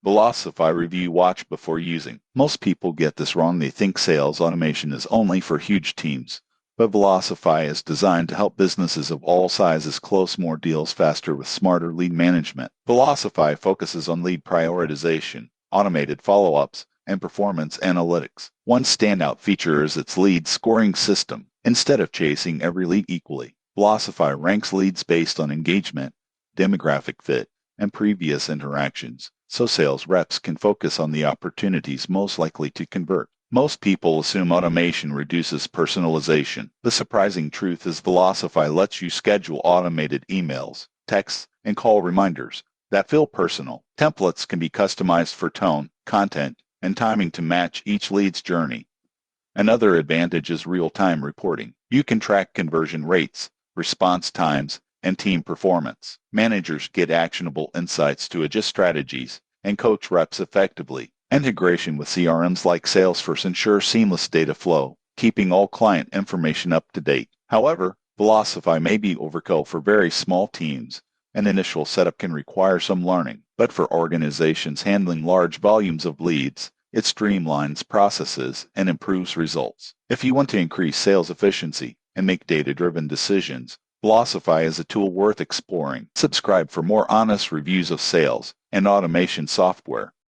Velocify review watch before using. Most people get this wrong. They think sales automation is only for huge teams. But Velocify is designed to help businesses of all sizes close more deals faster with smarter lead management. Velocify focuses on lead prioritization, automated follow-ups, and performance analytics. One standout feature is its lead scoring system. Instead of chasing every lead equally, Velocify ranks leads based on engagement, demographic fit, and previous interactions, so sales reps can focus on the opportunities most likely to convert. Most people assume automation reduces personalization. The surprising truth is Velocify lets you schedule automated emails, texts, and call reminders that feel personal. Templates can be customized for tone, content, and timing to match each lead's journey. Another advantage is real-time reporting. You can track conversion rates, response times, and team performance. Managers get actionable insights to adjust strategies and coach reps effectively. Integration with CRMs like Salesforce ensures seamless data flow, keeping all client information up to date. However, Velocify may be overkill for very small teams, and initial setup can require some learning. But for organizations handling large volumes of leads, it streamlines processes and improves results. If you want to increase sales efficiency and make data-driven decisions, Velocify is a tool worth exploring. Subscribe for more honest reviews of sales and automation software.